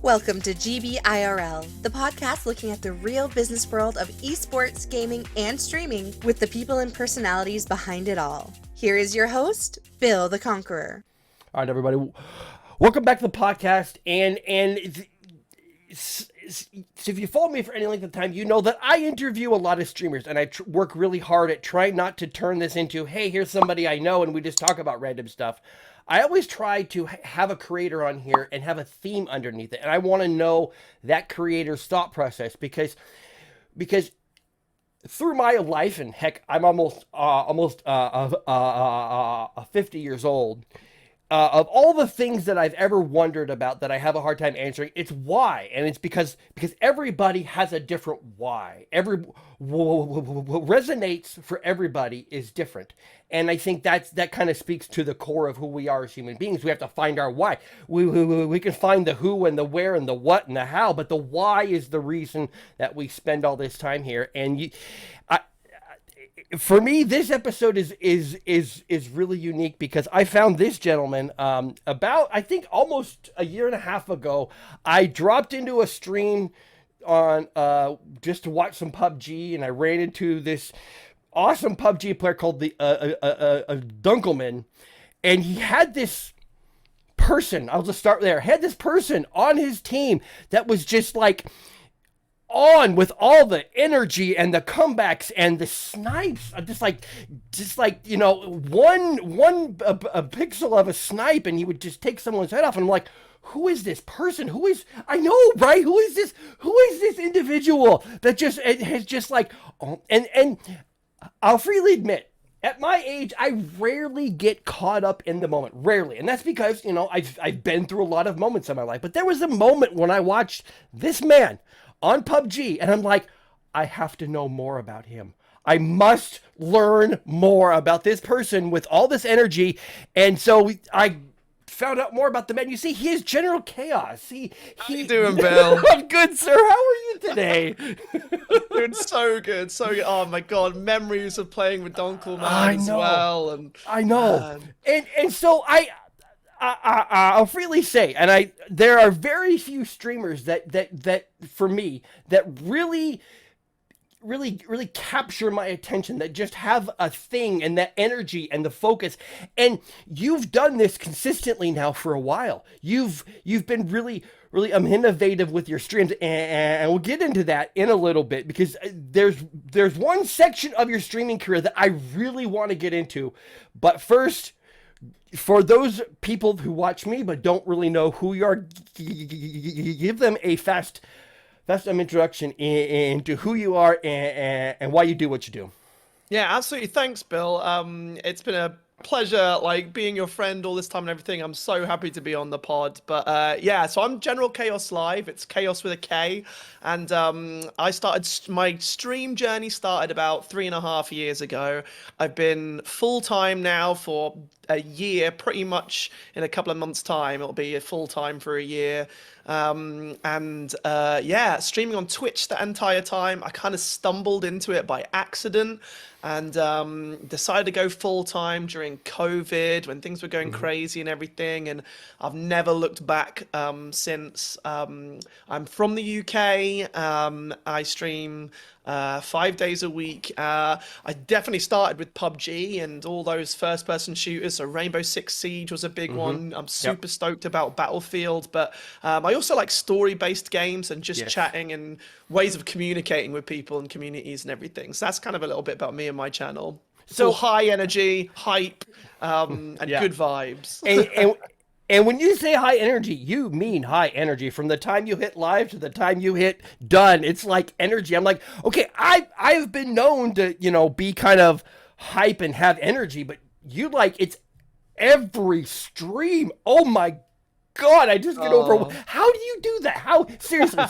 Welcome to GBIRL, the podcast looking at the real business world of esports, gaming, and streaming with the people and personalities behind it all. Here is your host, Bill the Conqueror. All right, everybody. Welcome back to the podcast. And if you follow me for any length of time, you know that I interview a lot of streamers, and I work really hard at trying not to turn this into, hey, here's somebody I know, and we just talk about random stuff. I always try to have a creator on here and have a theme underneath it. And I want to know that creator's thought process because through my life, and heck, I'm almost 50 years old, of all the things that I've ever wondered about that I have a hard time answering, it's why. And it's because everybody has a different why. What resonates for everybody is different. And I think that kind of speaks to the core of who we are as human beings. We have to find our why. We can find the who and the where and the what and the how, but the why is the reason that we spend all this time here. And for me, this episode is really unique because I found this gentleman about, I think, almost a year and a half ago. I dropped into a stream on just to watch some PUBG, and I ran into this awesome PUBG player called the Dunkelman, and he had this person. I'll just start there. Had this person on his team that was just like on with all the energy and the comebacks and the snipes, just like you know, one a pixel of a snipe, and he would just take someone's head off. And I'm like, who is this person? I know, right? Who is this individual that just has just like, and I'll freely admit, at my age, I rarely get caught up in the moment. Rarely. And that's because, you know, I've been through a lot of moments in my life. But there was a moment when I watched this man on PUBG, and I'm like, I have to know more about him. I must learn more about this person with all this energy. And so I found out more about the man. You see, he is General Kaos. How you doing, Bill? I'm good, sir. How are you today? Doing so good, so good. Oh my God, memories of playing with Dunkelman as well. And I know. And so I'll freely say, and there are very few streamers that for me that really capture my attention, that just have a thing and that energy and the focus. And you've done this consistently now for a while. You've been really innovative with your streams, and we'll get into that in a little bit, because there's one section of your streaming career that I really want to get into. But first, for those people who watch me but don't really know who you are, give them a fast introduction into who you are and why you do what you do. Yeah, absolutely. Thanks, Bill. It's been a pleasure, like, being your friend all this time and everything. I'm so happy to be on the pod. But yeah, so I'm General Kaos Live. It's Chaos with a K. And I started, my stream journey started about 3.5 years ago. I've been full-time now for a year, pretty much. In a couple of months' time, it'll be full-time for a year. Yeah, streaming on Twitch the entire time. I kind of stumbled into it by accident, and decided to go full-time during COVID when things were going crazy and everything, and I've never looked back since. I'm from the UK. I stream 5 days a week. I definitely started with PUBG and all those first-person shooters. So Rainbow Six Siege was a big one. I'm super stoked about Battlefield, but I also like story-based games and just chatting and ways of communicating with people and communities and everything. So that's kind of a little bit about me and my channel. So high energy, hype, and good vibes. And when you say high energy, you mean high energy. From the time you hit live to the time you hit done, it's like energy. I'm like, okay, I've been known to, you know, be kind of hype and have energy, but you, like, it's every stream. Oh my God, I just get over. How do you do that? Seriously,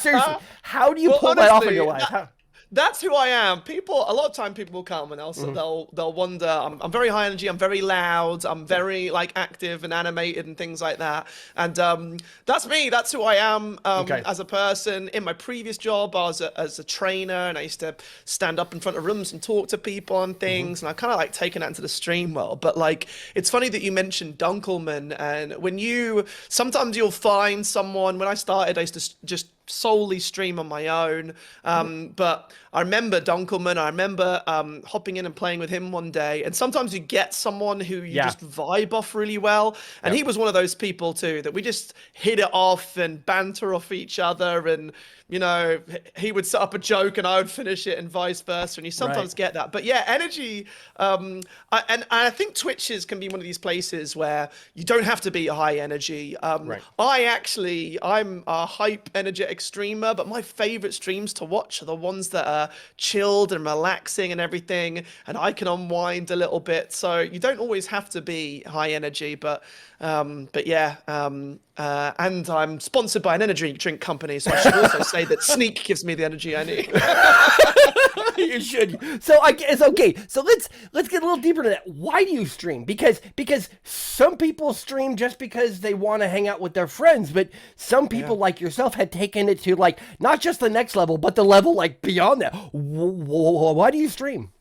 how do you pull that off in your life? That's who I am. A lot of time people will come and they'll wonder. I'm very high energy. I'm very loud. I'm very like active and animated and things like that. And that's me. That's who I am as a person. In my previous job, I was as a trainer, and I used to stand up in front of rooms and talk to people and things. And I kind of like taken that into the stream world. But like, it's funny that you mentioned Dunkelman. And sometimes you'll find someone. When I started, I used to just solely stream on my own, but I remember Dunkelman. I remember hopping in and playing with him one day, and sometimes you get someone who you just vibe off really well, and he was one of those people too, that we just hit it off and banter off each other, and you know, he would set up a joke and I would finish it and vice versa, and you sometimes get that. But yeah, energy, I think Twitches can be one of these places where you don't have to be a high energy. I'm a hype energetic streamer, but my favorite streams to watch are the ones that are chilled and relaxing and everything, and I can unwind a little bit. So you don't always have to be high energy, but yeah, and I'm sponsored by an energy drink company, so I should also say that Sneak gives me the energy I need. You should. So I guess, okay, so let's get a little deeper into that. Why do you stream? Because some people stream just because they want to hang out with their friends, but some people like yourself had taken it to like not just the next level, but the level like beyond that. Why do you stream?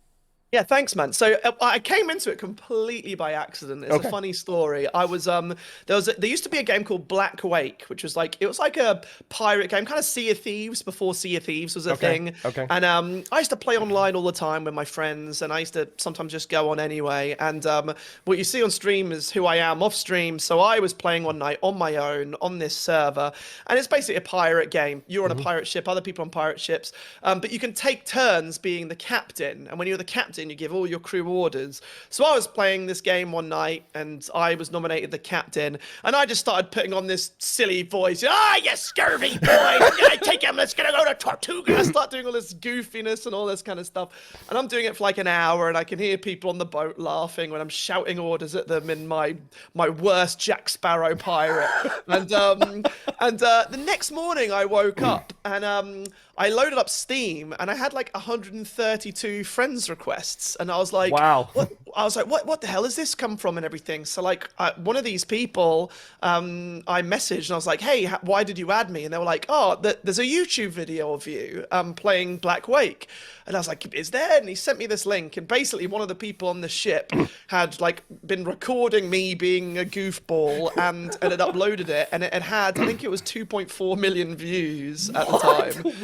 Yeah, thanks, man. So I came into it completely by accident. It's a funny story. I was there used to be a game called Black Wake, which was like a pirate game, kind of Sea of Thieves before Sea of Thieves was a thing. And I used to play online all the time with my friends, and I used to sometimes just go on anyway. And what you see on stream is who I am off stream. So I was playing one night on my own on this server, and it's basically a pirate game. You're on a pirate ship, other people on pirate ships, but you can take turns being the captain. And when you're the captain, you give all your crew orders. So I was playing this game one night, and I was nominated the captain, and I just started putting on this silly voice. You scurvy boy! Take him. Let's go to Tortuga. I start doing all this goofiness and all this kind of stuff, and I'm doing it for like an hour, and I can hear people on the boat laughing when I'm shouting orders at them in my worst Jack Sparrow pirate. And the next morning I woke up, and I loaded up Steam, and I had like 132 friends requests, and I was like, wow. What the hell has this come from and everything? So like one of these people, I messaged, and I was like, hey, why did you add me? And they were like, oh, there's a YouTube video of you playing Black Wake. And I was like, is there? And he sent me this link, and basically one of the people on the ship had like been recording me being a goofball and had uploaded it, and it had, I think it was 2.4 million views at the time.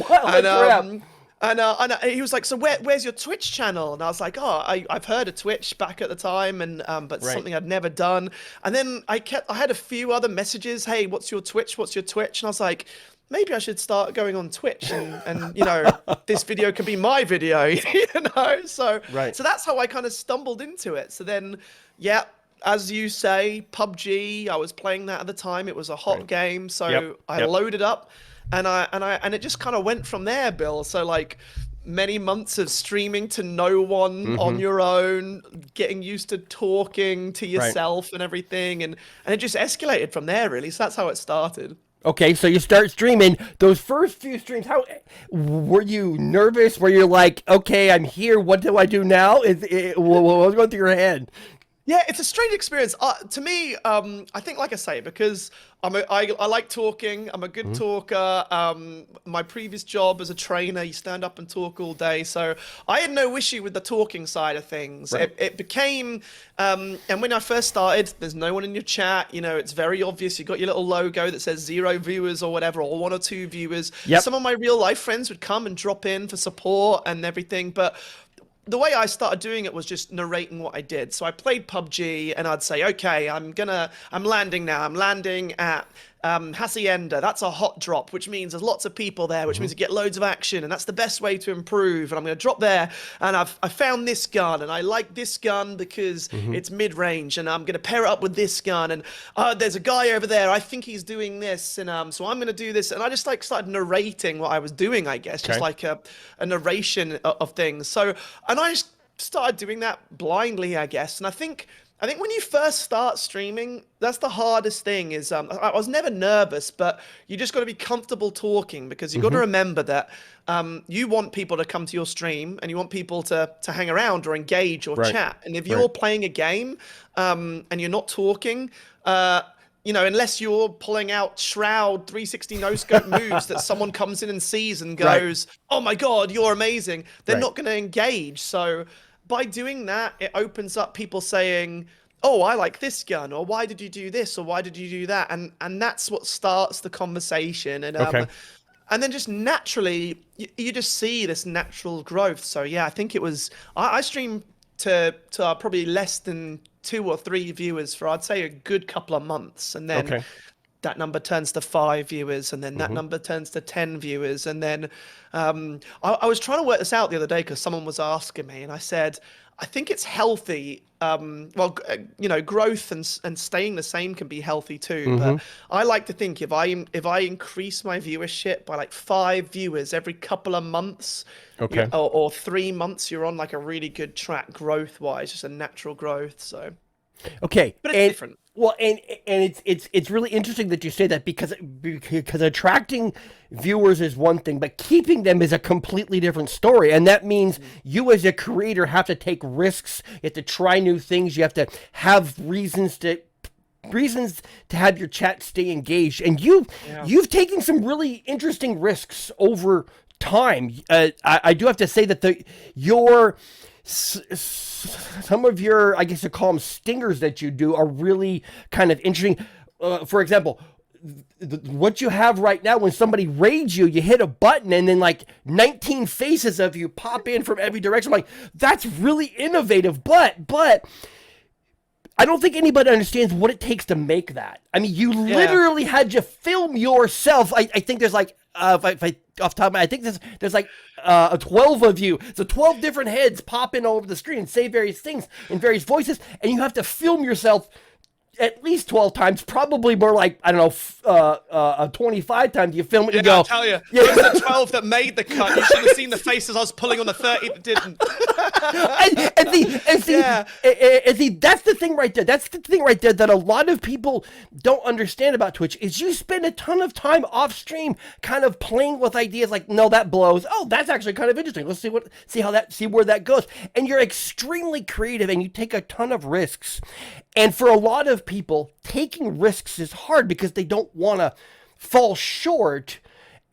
And he was like, so where's your Twitch channel? And I was like, I've heard of Twitch back at the time, and but something I'd never done. And then I had a few other messages. Hey, what's your Twitch? What's your Twitch? And I was like, maybe I should start going on Twitch, and you know, this video could be my video, you know? So that's how I kind of stumbled into it. So then, yeah, as you say, PUBG, I was playing that at the time. It was a hot game. So I loaded up, and it just kind of went from there, Bill. So like many months of streaming to no one on your own, getting used to talking to yourself and everything. And it just escalated from there, really. So that's how it started. Okay, so you start streaming. Those first few streams, how were you nervous? Were you like, okay, I'm here, what do I do now? What was going through your head? Yeah, it's a strange experience. To me, I think, like I say, because I like talking. I'm a good talker. My previous job as a trainer, you stand up and talk all day. So I had no issue with the talking side of things. It became, and when I first started, there's no one in your chat. You know, it's very obvious. You got your little logo that says 0 viewers or whatever, or 1 or 2 viewers. Some of my real life friends would come and drop in for support and everything, but the way I started doing it was just narrating what I did. So I played PUBG, and I'd say, okay, I'm landing now. I'm landing at Hacienda. That's a hot drop, which means there's lots of people there, which means you get loads of action, and that's the best way to improve. And I'm going to drop there, and I found this gun, and I like this gun because it's mid-range, and I'm going to pair it up with this gun, and there's a guy over there. I think he's doing this, and so I'm going to do this. And I just like started narrating what I was doing, I guess, just like a narration of things. So, and I just started doing that blindly, I guess. And I think I think when you first start streaming, that's the hardest thing is I was never nervous, but you just got to be comfortable talking because you got to remember that you want people to come to your stream and you want people to hang around or engage or chat. And if you're playing a game and you're not talking, unless you're pulling out Shroud 360 no-scope moves that someone comes in and sees and goes, oh my God, you're amazing, they're not going to engage. So by doing that, it opens up people saying, oh, I like this gun, or why did you do this, or why did you do that? And that's what starts the conversation. And and then just naturally, you just see this natural growth. So yeah, I think it was, I streamed to probably less than 2 or 3 viewers for, I'd say, a good couple of months. And then that number turns to 5 viewers, and then that number turns to 10 viewers. And then I was trying to work this out the other day because someone was asking me, and I said, I think it's healthy. Growth and staying the same can be healthy too. But I like to think if I increase my viewership by like 5 viewers every couple of months, or 3 months, you're on like a really good track growth wise, just a natural growth. So but it's different. Well, and it's really interesting that you say that because attracting viewers is one thing, but keeping them is a completely different story. And that means you as a creator have to take risks. You have to try new things. You have to have reasons to have your chat stay engaged. And you've taken some really interesting risks over time. I do have to say that some of your, I guess you call them stingers that you do, are really kind of interesting. For example, what you have right now, when somebody raids you, you hit a button and then like 19 faces of you pop in from every direction. I'm like, that's really innovative, but I don't think anybody understands what it takes to make that. I mean, you literally had to film yourself. I think there's like, if I off the top of my head, I think there's like 12 of you. So 12 different heads pop in over the screen and say various things in various voices, and you have to film yourself at least 12 times, probably more like, I don't know, 25 times. You film it and go. I'll tell you, those are the 12 that made the cut. You should have seen the faces I was pulling on the 30 that didn't. and see, that's the thing right there. That's the thing right there that a lot of people don't understand about Twitch is you spend a ton of time off stream kind of playing with ideas like, no, that blows. Oh, that's actually kind of interesting. Let's see where that goes. And you're extremely creative and you take a ton of risks. And for a lot of people, taking risks is hard because they don't want to fall short.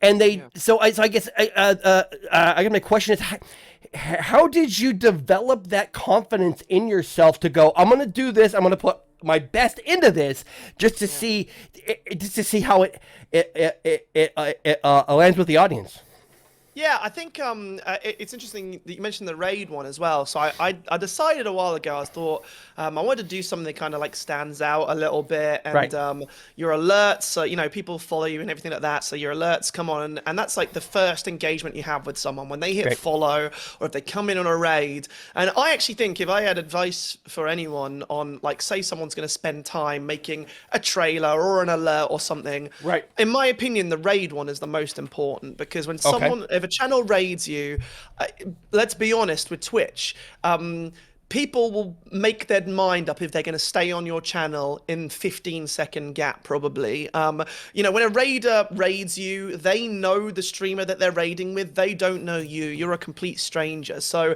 And so I guess my question is, how did you develop that confidence in yourself to go, I'm going to do this, I'm going to put my best into this just to see how it lands with the audience? Yeah, I think it's interesting that you mentioned the raid one as well. So I decided a while ago, I thought I wanted to do something that kind of like stands out a little bit. And your alerts, so, people follow you and everything like that. So your alerts come on, and that's like the first engagement you have with someone when they hit follow or if they come in on a raid. And I actually think if I had advice for anyone on, like, say someone's going to spend time making a trailer or an alert or something, in my opinion, the raid one is the most important, because when someone... If a channel raids you, let's be honest with Twitch, people will make their mind up if they're going to stay on your channel in 15-second gap, probably. When a raider raids you, they know the streamer that they're raiding with. They don't know you. You're a complete stranger. So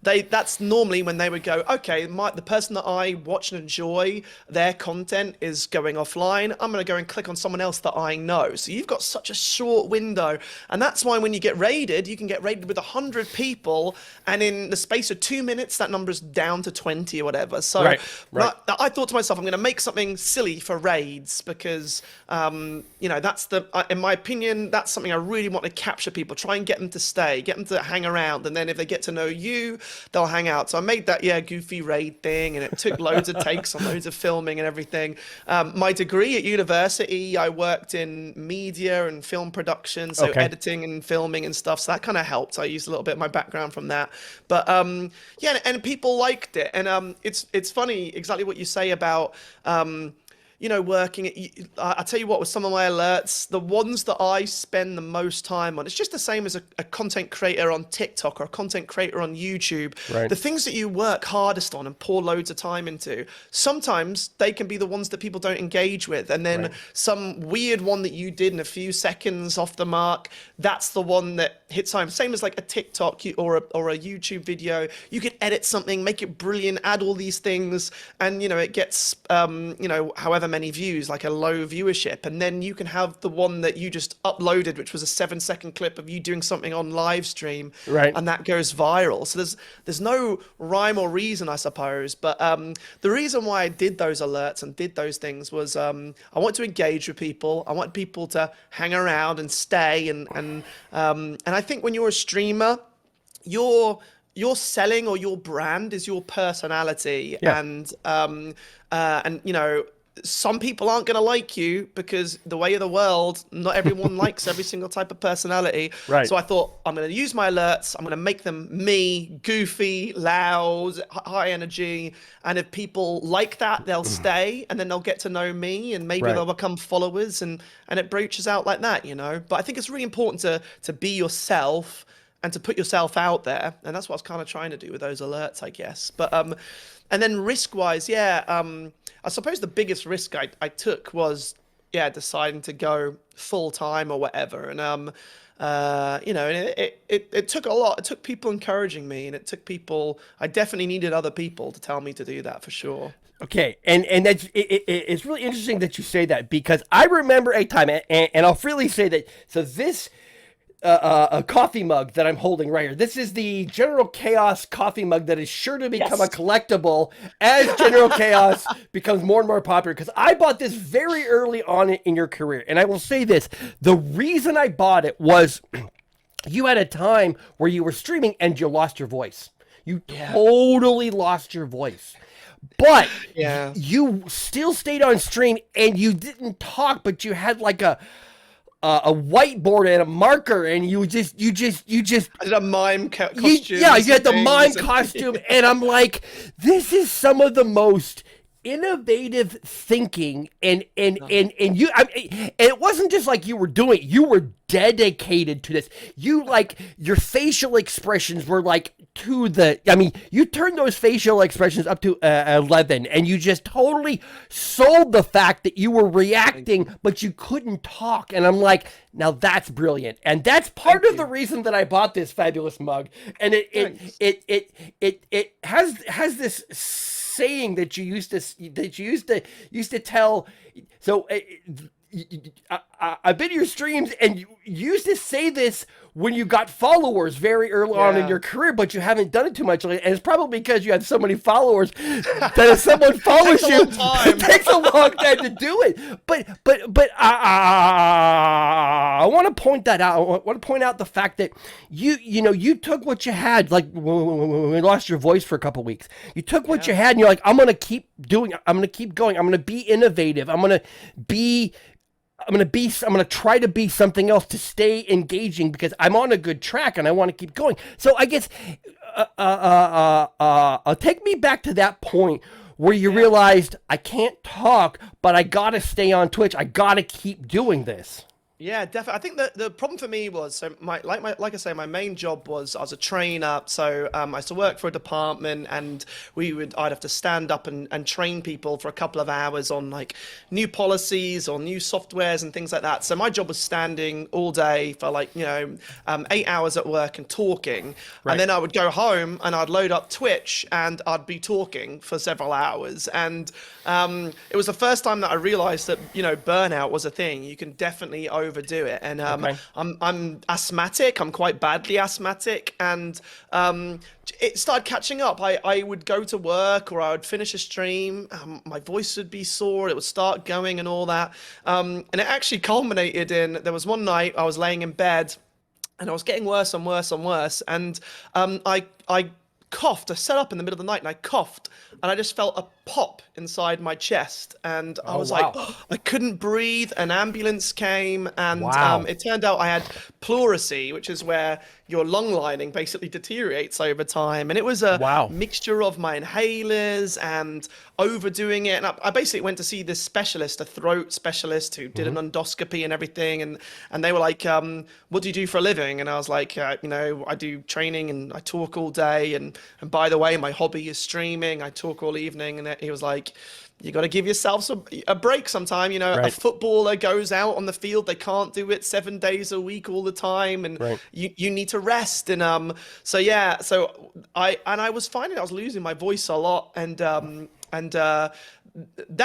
that's normally when they would go, okay, the person that I watch and enjoy, their content is going offline. I'm going to go and click on someone else that I know. So you've got such a short window. And that's why when you get raided, you can get raided with 100 people. And in the space of 2 minutes, that number down to 20 or whatever. So I thought to myself, I'm going to make something silly for raids because, that's in my opinion, that's something I really want to capture people, try and get them to stay, get them to hang around. And then if they get to know you, they'll hang out. So I made that, goofy raid thing, and it took loads of takes and loads of filming and everything. My degree at university, I worked in media and film production, so editing and filming and stuff. So that kind of helped. I used a little bit of my background from that. But and people liked it. And it's funny exactly what you say about working I tell you what, with some of my alerts, the ones that I spend the most time on, it's just the same as a content creator on TikTok or a content creator on YouTube. Right. The things that you work hardest on and pour loads of time into, sometimes they can be the ones that people don't engage with. And then some weird one that you did in a few seconds off the mark, that's the one that hits home. Same as like a TikTok or a YouTube video. You could edit something, make it brilliant, add all these things, and it gets however many views, like a low viewership, and then you can have the one that you just uploaded, which was a 7-second clip of you doing something on live stream, and that goes viral. So there's no rhyme or reason, I suppose, but the reason why I did those alerts and did those things was I want to engage with people. I want people to hang around and stay, and I think when you're a streamer, your selling or your brand is your personality. And some people aren't going to like you because the way of the world, not everyone likes every single type of personality. So I thought, I'm going to use my alerts. I'm going to make them me, goofy, loud, high energy. And if people like that, they'll stay, and then they'll get to know me, and maybe they'll become followers, and it branches out like that, But I think it's really important to be yourself and to put yourself out there. And that's what I was kind of trying to do with those alerts, I guess. But and then risk-wise, I suppose the biggest risk I took was, deciding to go full-time or whatever. And, it took a lot. It took people encouraging me, and it took people, I definitely needed other people to tell me to do that for sure. Okay, and that's it's really interesting that you say that, because I remember a time, and I'll freely say that, so this a coffee mug that I'm holding right here. This is the General Kaos coffee mug that is sure to become a collectible as General Kaos becomes more and more popular, because I bought this very early on in your career. And I will say this, the reason I bought it was you had a time where you were streaming and you lost your voice. You totally lost your voice. But you still stayed on stream and you didn't talk, but you had like a whiteboard and a marker, and you just I did a mime costume. You had the mime costume, and I'm like, this is some of the most innovative thinking, and you, and it wasn't just like you were doing it, you were dedicated to this. You, like, your facial expressions were like you turned those facial expressions up to 11, and you just totally sold the fact that you were reacting, but you couldn't talk. And I'm like, now that's brilliant. And that's part of the reason that I bought this fabulous mug. And it has this saying that you used to tell. So I've been to your streams, and you used to say this when you got followers very early on in your career, but you haven't done it too much lately. And it's probably because you have so many followers that if someone follows you, it takes a long time to do it. But I want to point that out. I want to point out the fact that you took what you had, like when we lost your voice for a couple of weeks. You took what you had, and you're like, I'm going to keep doing it. I'm going to keep going. I'm going to be innovative. I'm going to try to be something else to stay engaging, because I'm on a good track and I want to keep going. So I guess take me back to that point where you realized, I can't talk, but I got to stay on Twitch. I got to keep doing this. Yeah, definitely. I think that the problem for me was, so like I say, my main job was I was a trainer. So I used to work for a department, and I'd have to stand up and train people for a couple of hours on like new policies or new softwares and things like that. So my job was standing all day for 8 hours at work and talking. And then I would go home and I'd load up Twitch and I'd be talking for several hours. And it was the first time that I realized that, burnout was a thing. You can definitely overdo it, and I'm asthmatic. I'm quite badly asthmatic, and it started catching up. I would go to work, or I would finish a stream, my voice would be sore, it would start going and all that, and it actually culminated in, there was one night I was laying in bed and I was getting worse and worse and worse, and I coughed. I sat up in the middle of the night and I coughed, and I just felt a pop inside my chest, and I was like, oh, I couldn't breathe. An ambulance came, and it turned out I had pleurisy, which is where your lung lining basically deteriorates over time. And it was a mixture of my inhalers and overdoing it. And I basically went to see this specialist, a throat specialist who did an endoscopy and everything. And they were like, what do you do for a living? And I was like, I do training and I talk all day. And by the way, my hobby is streaming. I talk all evening. And he was like, you got to give yourself a break sometime. A footballer goes out on the field, they can't do it 7 days a week all the time, and you need to rest. And so I was finding I was losing my voice a lot, and that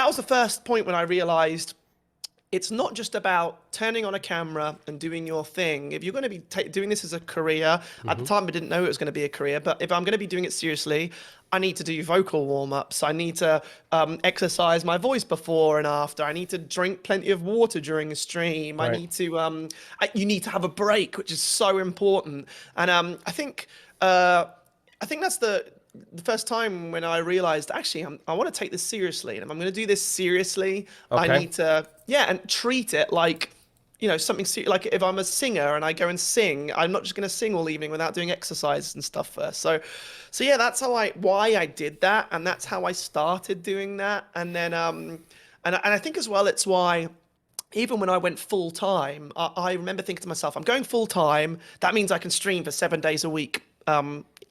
was the first point when I realized it's not just about turning on a camera and doing your thing. If you're going to be doing this as a career, at the time I didn't know it was going to be a career, but if I'm going to be doing it seriously, I need to do vocal warm-ups. I need to exercise my voice before and after. I need to drink plenty of water during a stream. I need to, you need to have a break, which is so important. And I think that's the first time when I realized, actually, I want to take this seriously. And if I'm going to do this seriously, I need to, and treat it like, something like if I'm a singer and I go and sing, I'm not just going to sing all evening without doing exercise and stuff first. So yeah, that's why I did that. And that's how I started doing that. And then, and I think as well, it's why even when I went full time, I remember thinking to myself, I'm going full time. That means I can stream for 7 days a week.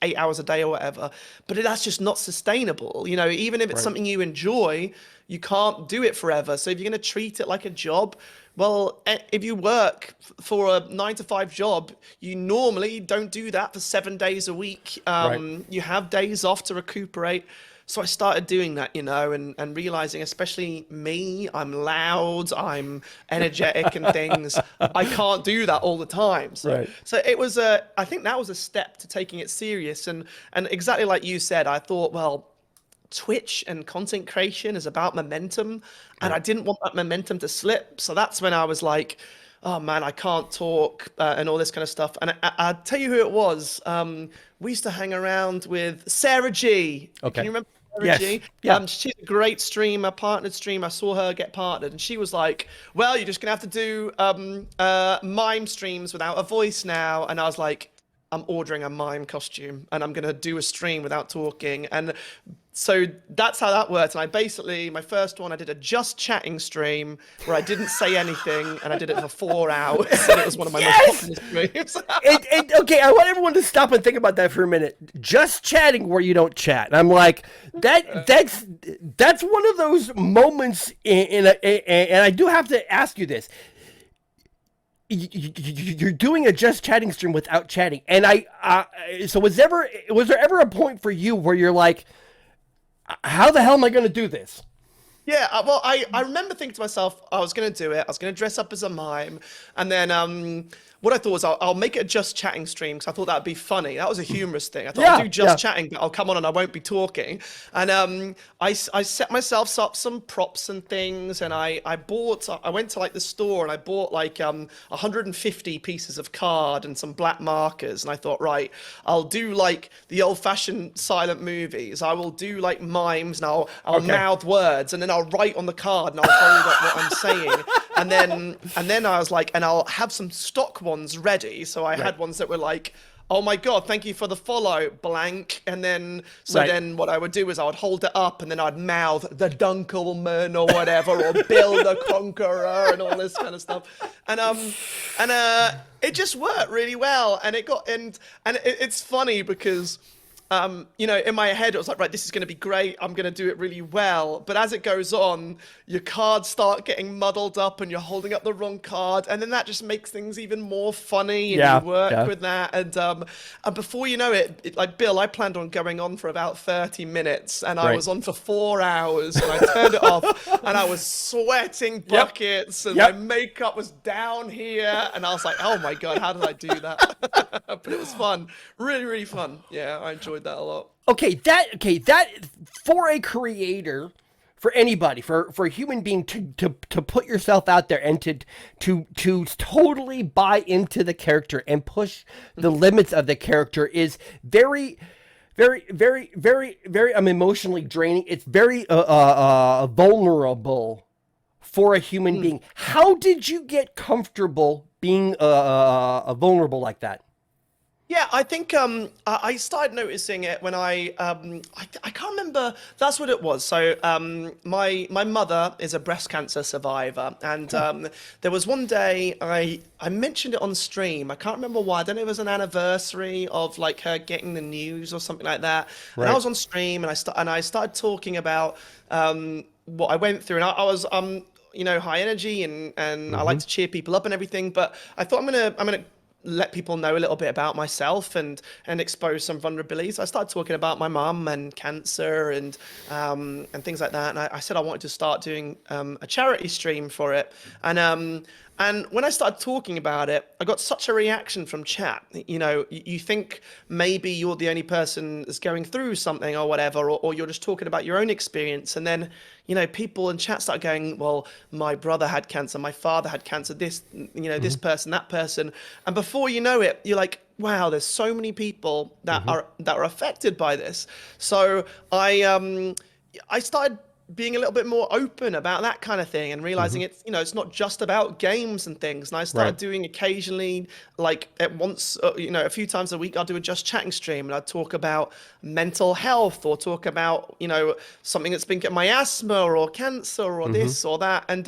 8 hours a day or whatever, but that's just not sustainable. Even if it's something you enjoy, you can't do it forever. So if you're going to treat it like a job, well, if you work for a 9-to-5 job, you normally don't do that for 7 days a week. You have days off to recuperate. So I started doing that, and realizing, especially me, I'm loud, I'm energetic and things. I can't do that all the time. So it was I think that was a step to taking it serious. And exactly like you said, I thought, well, Twitch and content creation is about momentum, and I didn't want that momentum to slip. So that's when I was like, oh man, I can't talk and all this kind of stuff. And I'll tell you who it was. We used to hang around with Sarah G. Can you remember? G. Yeah. She's a great streamer, partnered streamer. I saw her get partnered, and she was like, well, you're just gonna have to do mime streams without a voice now. And I was like, I'm ordering a mime costume and I'm gonna do a stream without talking. And so that's how that worked. And my first one, I did a just chatting stream where I didn't say anything, and I did it for 4 hours. And it was one of my most popular streams. Okay, I want everyone to stop and think about that for a minute. Just chatting where you don't chat. And I'm like, that's one of those moments and I do have to ask you this. You're doing a just chatting stream without chatting, and so was there ever a point for you where you're like, how the hell am I going to do this? Yeah, well, I remember thinking to myself, I was going to do it. I was going to dress up as a mime, and then what I thought was I'll make it a just chatting stream, because I thought that'd be funny. That was a humorous thing. I thought I'll do just chatting, but I'll come on and I won't be talking. And I set myself up some props and things, and I went to like the store and I bought like 150 pieces of card and some black markers, and I thought, right, I'll do like the old-fashioned silent movies. I will do like mimes, and I'll mouth words, and then I'll write on the card and I'll hold up what I'm saying. And then I was like, and I'll have some stock ones ready. So I had ones that were like, oh my God, thank you for the follow, blank. And then, then what I would do is I would hold it up and then I'd mouth the Dunkelman or whatever, or Bill the Conqueror and all this kind of stuff. And it just worked really well. And it's funny because, in my head, it was like, right, this is going to be great. I'm going to do it really well. But as it goes on, your cards start getting muddled up and you're holding up the wrong card. And then that just makes things even more funny. And you work with that. And before you know it, like Bill, I planned on going on for about 30 minutes. And I was on for 4 hours. And I turned it off. And I was sweating buckets. And my makeup was down here. And I was like, oh my God, how did I do that? But it was fun. Really, really fun. Yeah, I enjoyed that a lot. That for a creator, for anybody, for a human being to put yourself out there and to totally buy into the character and push the limits of the character is very very, very, very, very emotionally draining. It's very vulnerable for a human being. How did you get comfortable being vulnerable like that? Yeah, I think I started noticing it when I can't remember. That's what it was. So my mother is a breast cancer survivor, and there was one day I mentioned it on stream. I can't remember why. I don't know if it was an anniversary of like her getting the news or something like that. And I Right. was on stream, and I started talking about what I went through, and I was high energy, and I like to cheer people up and everything. But I thought I'm gonna let people know a little bit about myself and expose some vulnerabilities. I started talking about my mum and cancer and things like that. And I said I wanted to start doing a charity stream for it. And when I started talking about it, I got such a reaction from chat. You know, you think maybe you're the only person that's going through something or whatever, or you're just talking about your own experience. And then, people in chat start going, well, my brother had cancer, my father had cancer, this, this person, that person. And before you know it, you're like, wow, there's so many people that are affected by this. So I started being a little bit more open about that kind of thing and realizing it's not just about games and things. And I started Right. doing occasionally, like at once, a few times a week, I'll do a just chatting stream and I'd talk about mental health or talk about, something that's been getting my asthma or cancer or this or that. And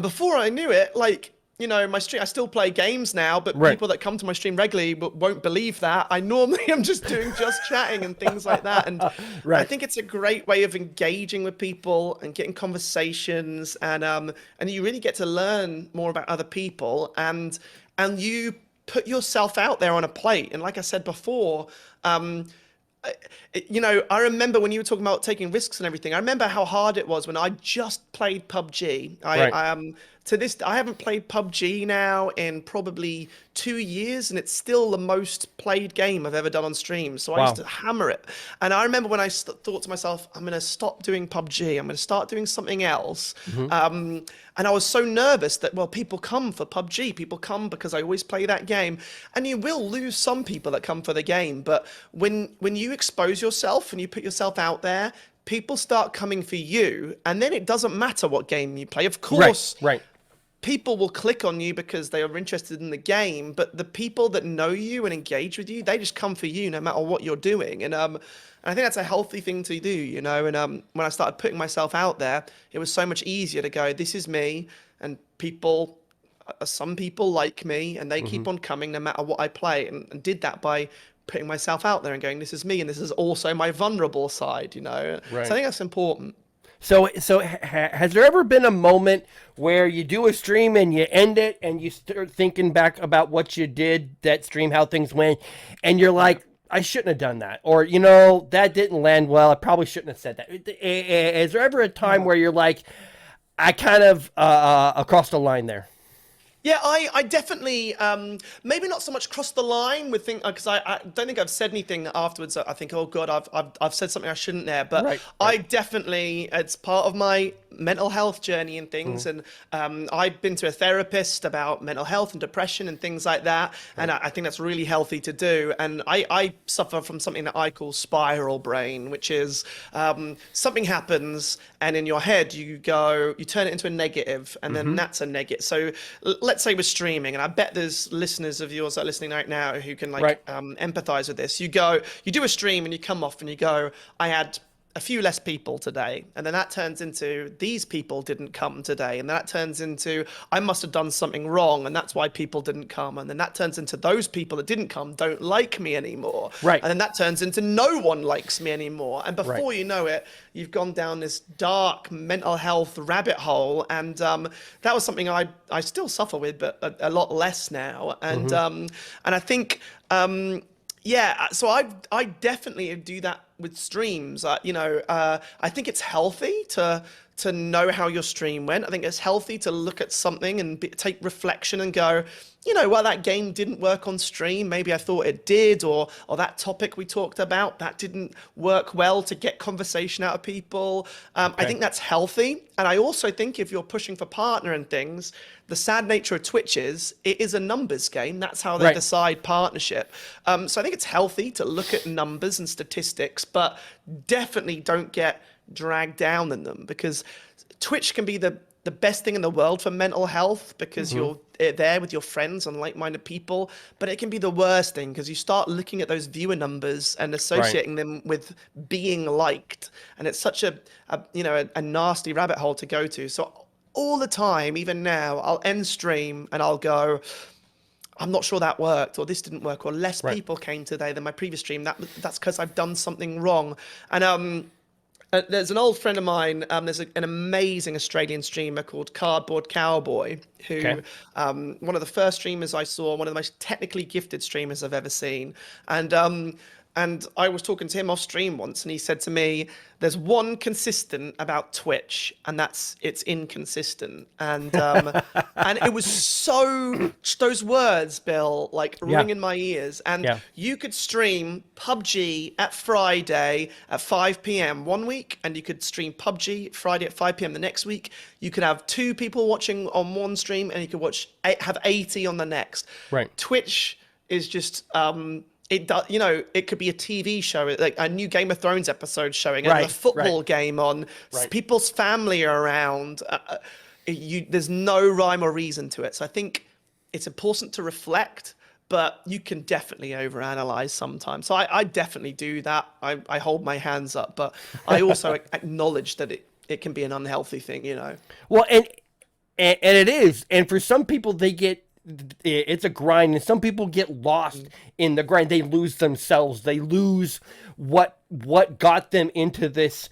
before I knew it, like, my stream, I still play games now, but Right. people that come to my stream regularly won't believe that. I normally am just doing just chatting and things like that. And I Right. think it's a great way of engaging with people and getting conversations. And you really get to learn more about other people and you put yourself out there on a plate. And like I said before, I remember when you were talking about taking risks and everything. I remember how hard it was when I just played PUBG. Right. To this, I haven't played PUBG now in probably 2 years, and it's still the most played game I've ever done on stream. So I used Wow. to hammer it. And I remember when I thought to myself, I'm going to stop doing PUBG. I'm going to start doing something else. And I was so nervous that, well, people come for PUBG. People come because I always play that game. And you will lose some people that come for the game. But when you expose yourself and you put yourself out there, people start coming for you. And then it doesn't matter what game you play. Of course, Right. people will click on you because they are interested in the game, but the people that know you and engage with you, they just come for you no matter what you're doing. And I think that's a healthy thing to do, And when I started putting myself out there, it was so much easier to go, this is me, and some people like me, and they keep on coming no matter what I play, and did that by putting myself out there and going, this is me, and this is also my vulnerable side, So I Right. think that's important. So has there ever been a moment where you do a stream and you end it and you start thinking back about what you did, that stream, how things went, and you're like, I shouldn't have done that, or that didn't land well. I probably shouldn't have said that. Is there ever a time where you're like, I kind of crossed the line there? Yeah, I definitely, maybe not so much cross the line with things, because I don't think I've said anything afterwards. I think, oh God, I've said something I shouldn't there. But Right. I definitely, it's part of my mental health journey and things. And I've been to a therapist about mental health and depression and things like that. And I think that's really healthy to do. And I suffer from something that I call spiral brain, which is something happens and in your head you turn it into a negative, and then that's a negative. So let's say we're streaming, and I bet there's listeners of yours that are listening right now who can empathize with this. You do a stream and you come off and you go, I had a few less people today, and then that turns into these people didn't come today, and that turns into I must have done something wrong and that's why people didn't come, and then that turns into those people that didn't come don't like me anymore, Right. and then that turns into no one likes me anymore, and before you know it, you've gone down this dark mental health rabbit hole. And that was something I still suffer with, but a lot less now. And I think so I definitely do that with streams. I think it's healthy to to know how your stream went. I think it's healthy to look at something and take reflection and go, you know, well, that game didn't work on stream. Maybe I thought it did, or that topic we talked about, that didn't work well to get conversation out of people. I think that's healthy. And I also think if you're pushing for partner and things, the sad nature of Twitch is it is a numbers game. That's how they decide partnership. So I think it's healthy to look at numbers and statistics, but definitely don't get dragged down in them, because Twitch can be the best thing in the world for mental health, because you're there with your friends and like-minded people, but it can be the worst thing because you start looking at those viewer numbers and associating them with being liked, and it's such a nasty rabbit hole to go to. So all the time, even now, I'll end stream and I'll go, I'm not sure that worked, or this didn't work, or less people came today than my previous stream. That's because I've done something wrong. And there's an old friend of mine, there's an amazing Australian streamer called Cardboard Cowboy, who one of the first streamers I saw, one of the most technically gifted streamers I've ever seen. And I was talking to him off stream once, and he said to me, there's one consistent about Twitch, and it's inconsistent. And and it was so, those words, Bill, like ring in my ears. And you could stream PUBG at Friday at 5 p.m. one week, and you could stream PUBG Friday at 5 p.m. the next week. You could have 2 people watching on one stream, and you could have 80 on the next. Twitch is just it does, you know, it could be a TV show, like a new Game of Thrones episode showing, a football game on, people's family are around. There's no rhyme or reason to it. So I think it's important to reflect, but you can definitely overanalyze sometimes. So I definitely do that. I hold my hands up, but I also acknowledge that it can be an unhealthy thing, you know. Well, and it is. And for some people, it's a grind, and some people get lost in the grind. They lose themselves. They lose what got them into this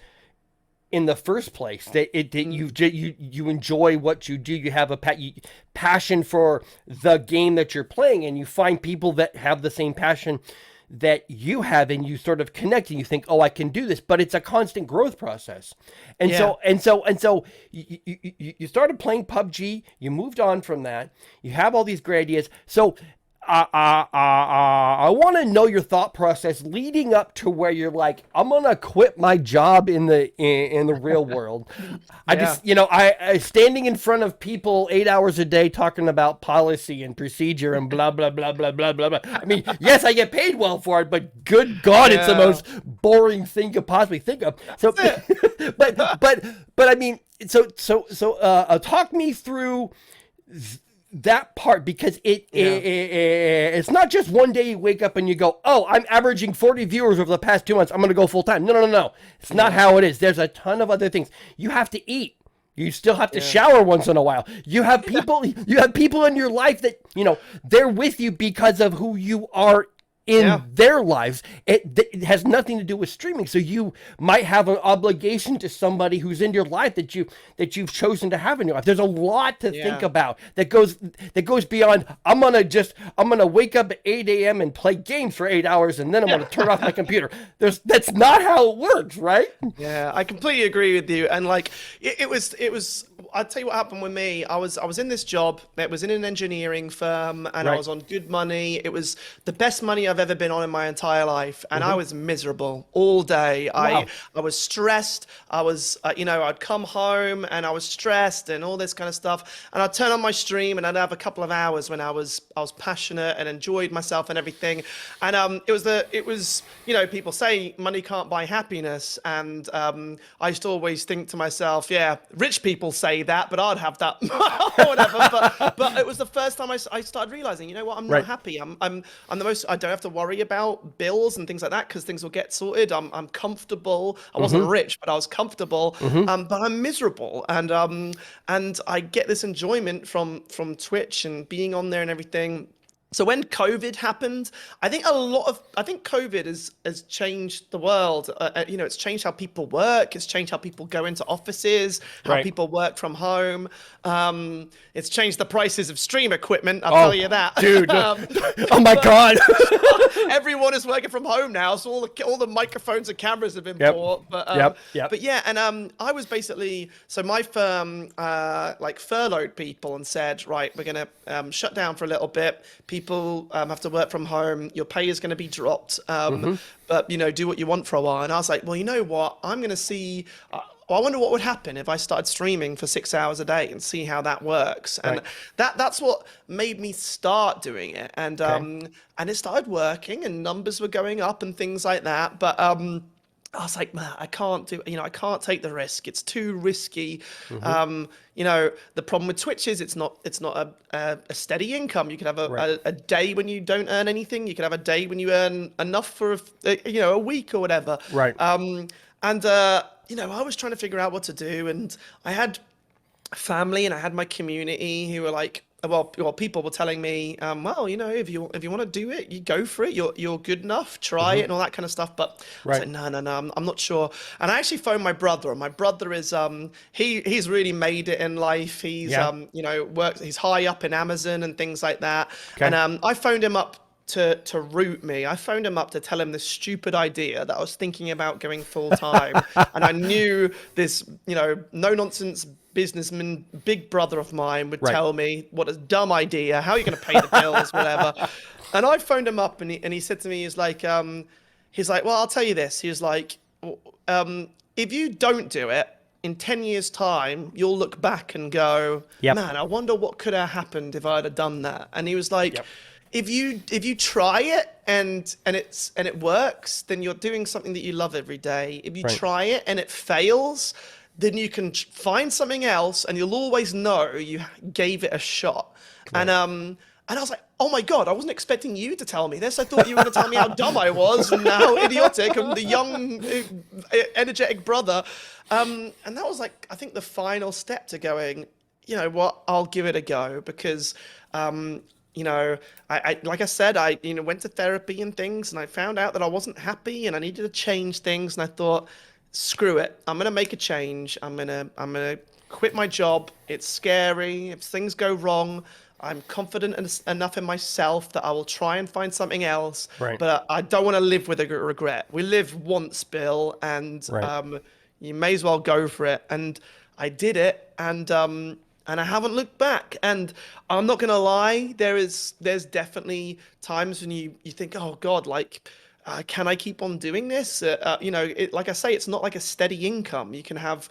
in the first place. You enjoy what you do. You have a passion for the game that you're playing, and you find people that have the same passion that you have, and you sort of connect, and you think, oh, I can do this. But it's a constant growth process. And so you started playing PUBG, you moved on from that, you have all these great ideas. So I want to know your thought process leading up to where you're like, I'm gonna quit my job in the real world. I just, I standing in front of people 8 hours a day talking about policy and procedure and blah blah blah blah blah blah blah. I mean, yes, I get paid well for it, but good God, it's the most boring thing you could possibly think of. So, but I mean, so talk me through that part, because it's not just one day you wake up and you go, oh, I'm averaging 40 viewers over the past 2 months, I'm going to go full time. No. It's not how it is. There's a ton of other things. You have to eat. You still have to shower once in a while. You have people, in your life that, they're with you because of who you are in their lives. It has nothing to do with streaming. So you might have an obligation to somebody who's in your life that you've chosen to have in your life. There's a lot to think about that goes beyond, I'm gonna wake up at 8 a.m. and play games for 8 hours, and then I'm gonna turn off my computer. That's not how it works, right? Yeah, I completely agree with you. And like it was I'll tell you what happened with me. I was in this job. It was in an engineering firm, and I was on good money. It was the best money I've ever been on in my entire life, and I was miserable all day. Wow. I was stressed. I was, I'd come home and I was stressed and all this kind of stuff. And I'd turn on my stream and I'd have a couple of hours when I was passionate and enjoyed myself and everything. And it was people say money can't buy happiness, and I used to always think to myself, yeah, rich people say that, but I'd have that or whatever. But it was the first time I started realizing, you know what, I'm not happy. I'm the most. I don't have to worry about bills and things like that because things will get sorted. I'm comfortable. I wasn't rich, but I was comfortable. But I'm miserable, and I get this enjoyment from Twitch and being on there and everything. So when COVID happened, I think COVID has changed the world. It's changed how people work. It's changed how people go into offices, how Right. people work from home. It's changed the prices of stream equipment. I'll tell you that, dude. Oh my God. Everyone is working from home now, so all the microphones and cameras have been Yep. bought. But Yep. but yeah, and I was basically, so my firm like furloughed people and said, right, we're gonna shut down for a little bit. People have to work from home. Your pay is going to be dropped, but do what you want for a while. And I was like, well, you know what? I'm going to see. I wonder what would happen if I started streaming for 6 hours a day and see how that works. And that's what made me start doing it. And and it started working, and numbers were going up and things like that. But I was like, man, I can't take the risk. It's too risky. The problem with Twitch is it's not a steady income. You can have a day when you don't earn anything. You can have a day when you earn enough for a week or whatever. Right. I was trying to figure out what to do, and I had family and I had my community who were like, well, people were telling me, if you want to do it, you go for it. You're good enough. Try it and all that kind of stuff. But I said, no, I'm not sure. And I actually phoned my brother. And my brother is he's really made it in life. He's works. He's high up in Amazon and things like that. Okay. And I phoned him up to root me. I phoned him up to tell him this stupid idea that I was thinking about going full time. And I knew this, no nonsense businessman, big brother of mine would tell me, what a dumb idea. How are you going to pay the bills, whatever. And I phoned him up and he said to me, he's like, well, I'll tell you this. He was like, if you don't do it, in 10 years time, you'll look back and go, man, I wonder what could have happened if I'd have done that. And he was like, if you try it and it works, then you're doing something that you love every day. If you try it and it fails, then you can find something else, and you'll always know you gave it a shot. And I was like, oh my God, I wasn't expecting you to tell me this. I thought you were going to tell me how dumb I was and how idiotic and the young, energetic brother. And that was like, I think the final step to going, you know what, I'll give it a go, because I like I said, I went to therapy and things, and I found out that I wasn't happy and I needed to change things. And I thought, screw it, I'm gonna make a change. I'm gonna quit my job. It's scary. If things go wrong, I'm confident enough in myself that I will try and find something else. But I don't want to live with a regret. We live once, Bill, and you may as well go for it. And I did it, and I haven't looked back. And I'm not gonna lie, there's definitely times when you think, oh God, like, can I keep on doing this? Like I say, it's not like a steady income. You can have,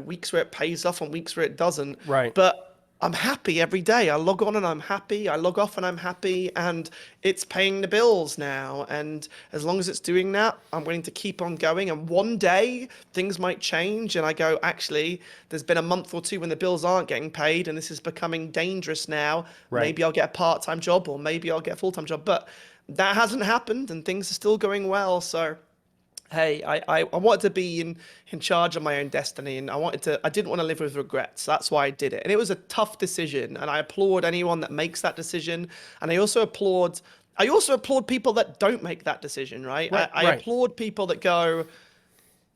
weeks where it pays off and weeks where it doesn't. But I'm happy every day. I log on and I'm happy. I log off and I'm happy, and it's paying the bills now. And as long as it's doing that, I'm willing to keep on going. And one day things might change, and I go, actually, there's been a month or two when the bills aren't getting paid, and this is becoming dangerous now. Maybe I'll get a part-time job, or maybe I'll get a full-time job. But that hasn't happened, and things are still going well. So, hey, I wanted to be in charge of my own destiny, and I didn't want to live with regrets. That's why I did it. And it was a tough decision, and I applaud anyone that makes that decision. And I also applaud people that don't make that decision, right? I applaud people that go,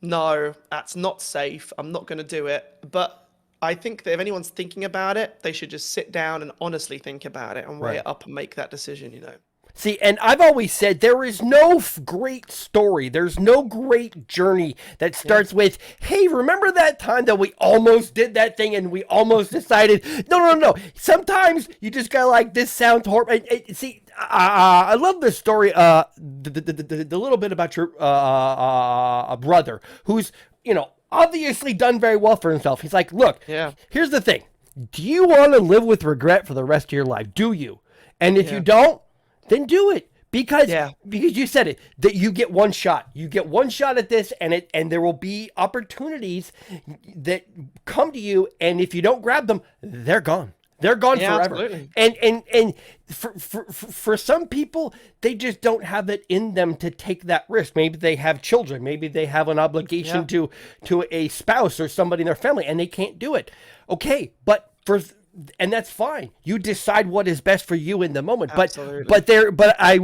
no, that's not safe. I'm not going to do it. But I think that if anyone's thinking about it, they should just sit down and honestly think about it and weigh it up and make that decision, See, and I've always said there is no great story. There's no great journey that starts with, hey, remember that time that we almost did that thing and we almost decided, no. Sometimes you just got like, this sounds horrible. See, I love this story, the little bit about your brother who's, obviously done very well for himself. He's like, look, here's the thing. Do you want to live with regret for the rest of your life? Do you? And if you don't, then do it, because you said it, that you get one shot. You get one shot at this, and there will be opportunities that come to you, and if you don't grab them, they're gone. They're gone forever. Absolutely. And for some people, they just don't have it in them to take that risk. Maybe they have children. Maybe they have an obligation to a spouse or somebody in their family, and they can't do it. Okay, but and that's fine. You decide what is best for you in the moment. Absolutely. But I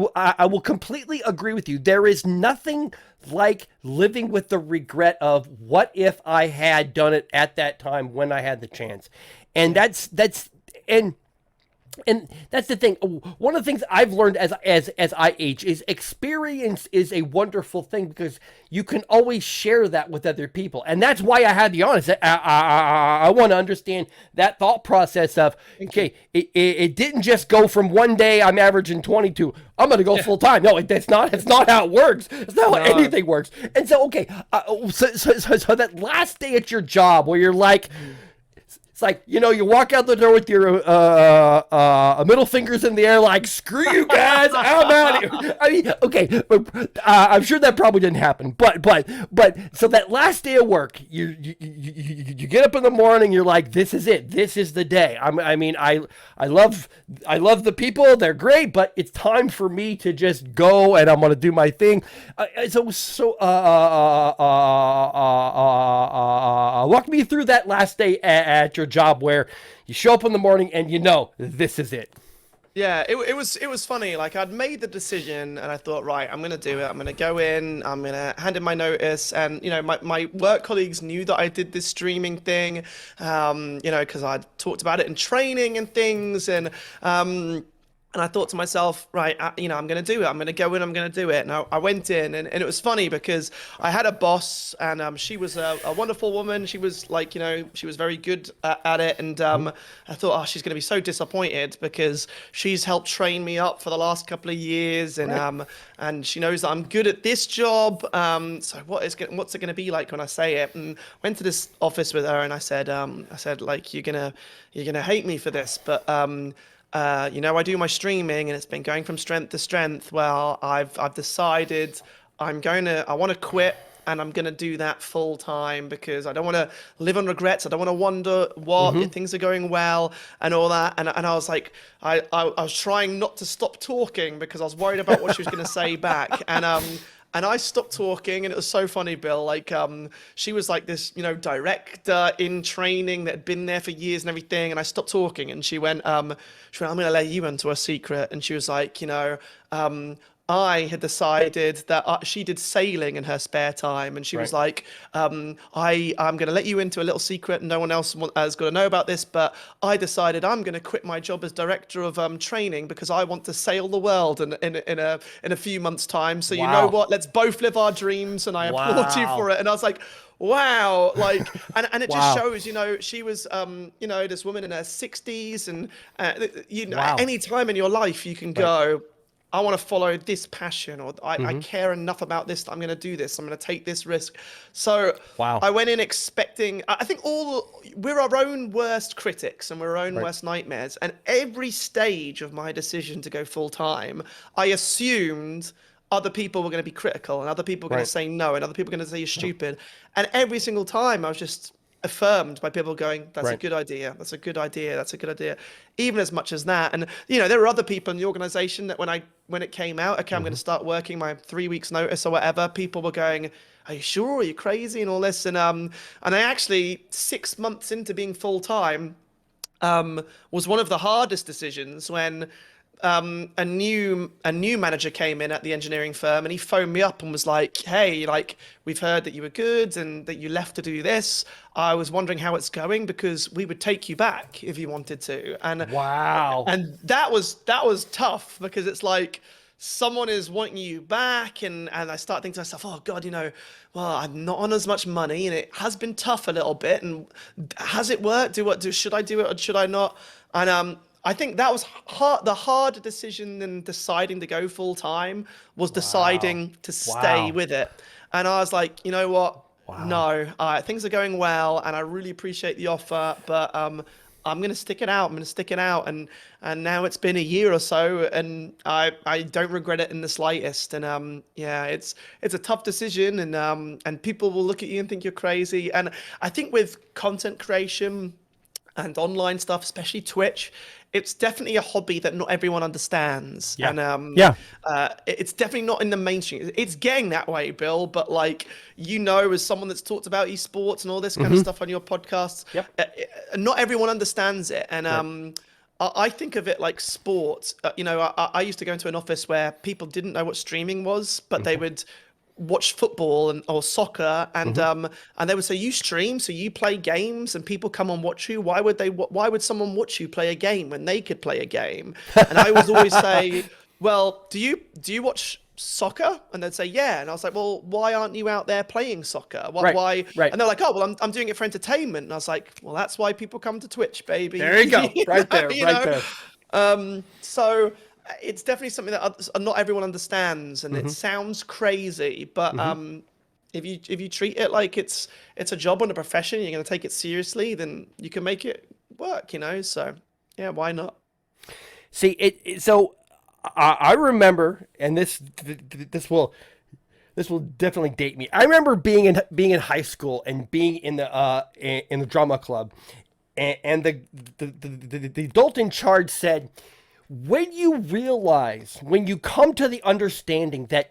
will completely agree with you. There is nothing like living with the regret of what if I had done it at that time when I had the chance. And and that's the thing. One of the things I've learned as I age is experience is a wonderful thing, because you can always share that with other people, and that's why I had the honest. I want to understand that thought process of, okay, it didn't just go from one day I'm averaging 22. I'm going to go full time. No, that's not. It's not how it works. It's not how anything works. And so, okay, so that last day at your job where you're like. It's like, you know, you walk out the door with your middle fingers in the air like, screw you guys, I'm out of here. I mean, okay, I'm sure that probably didn't happen. But so that last day of work, you get up in the morning, you're like, this is it. This is the day. I love the people. They're great, but it's time for me to just go, and I'm going to do my thing. Walk me through that last day at your job where you show up in the morning and you know this is it. Yeah, it was funny. Like, I'd made the decision and I thought, right, I'm gonna do it. I'm gonna go in. I'm gonna hand in my notice. And you know, my work colleagues knew that I did this streaming thing. You know, because I'd talked about it in training and things. And I thought to myself, right, you know, I'm going to do it. I'm going to go in, I'm going to do it. And I went in, and it was funny because I had a boss, and she was a wonderful woman. She was like, you know, she was very good at it. And I thought, oh, she's going to be so disappointed because she's helped train me up for the last couple of years. And she knows that I'm good at this job. So what's it going to be like when I say it? And went to this office with her, and I said, like, you're going to hate me for this, but you know, I do my streaming and it's been going from strength to strength. Well, I've decided I want to quit, and I'm going to do that full time because I don't want to live on regrets. I don't want to wonder what if things are going well and all that. And I was like, I was trying not to stop talking because I was worried about what she was going to say back. And I stopped talking, and it was so funny, Bill. Like, she was like this, you know, director in training that had been there for years and everything. And I stopped talking, and she went, I'm going to let you into a secret. And she was like, you know, I had decided that she did sailing in her spare time, and she was like, I'm going to let you into a little secret. No one else has got to know about this, but I decided I'm going to quit my job as director of training because I want to sail the world in a few months' time. So you know what? Let's both live our dreams, and I applaud you for it. And I was like, wow, like, and it just shows, you know, she was, you know, this woman in her 60s, and you know, at any time in your life you can go, I want to follow this passion, or I care enough about this that I'm going to do this. I'm going to take this risk. So I went in expecting, I think we're our own worst critics and we're our own worst nightmares. And every stage of my decision to go full time, I assumed other people were going to be critical, and other people were going to say no, and other people were going to say you're stupid. And every single time I was just affirmed by people going, that's a good idea. That's a good idea. That's a good idea. Even as much as that. And, you know, there were other people in the organization that when it came out, okay, I'm going to start working my 3 weeks notice or whatever, people were going, are you sure? Are you crazy? And all this. And I actually, 6 months into being full time, was one of the hardest decisions when a new manager came in at the engineering firm, and he phoned me up and was like, hey, like, we've heard that you were good and that you left to do this. I was wondering how it's going because we would take you back if you wanted to. And and that was tough because it's like someone is wanting you back, and I start thinking to myself, oh God, you know, well, I'm not on as much money, and it has been tough a little bit, and has it worked? Should I do it or should I not? And I think that was the harder decision than deciding to go full time was deciding to stay with it. And I was like, you know what? No, things are going well, and I really appreciate the offer, but I'm going to stick it out. I'm going to stick it out. And now it's been a year or so, and I don't regret it in the slightest. And it's a tough decision, and people will look at you and think you're crazy. And I think with content creation and online stuff, especially Twitch, it's definitely a hobby that not everyone understands. Yeah. And Yeah. it's definitely not in the mainstream. It's getting that way, Bill, but like, as someone that's talked about esports and all this kind of stuff on your podcasts, Yep. not everyone understands it. And I think of it like sports. I used to go into an office where people didn't know what streaming was, but they would watch football or soccer, and they would say, "You stream, so you play games, and people come and watch you. Why would someone watch you play a game when they could play a game?" And I would always say, "Well, do you watch soccer?" And they'd say, "Yeah." And I was like, "Well, why aren't you out there playing soccer? Why?" Right. And they're like, "Oh, well, I'm doing it for entertainment." And I was like, "Well, that's why people come to Twitch, baby." There you go. Right there. So it's definitely something that not everyone understands, and it sounds crazy, but if you treat it like it's a job and a profession, you're going to take it seriously, then you can make it work, So yeah, why not? See, so I remember, and this will definitely date me. I remember being in high school and being in the drama club, and the adult in charge said, when you come to the understanding that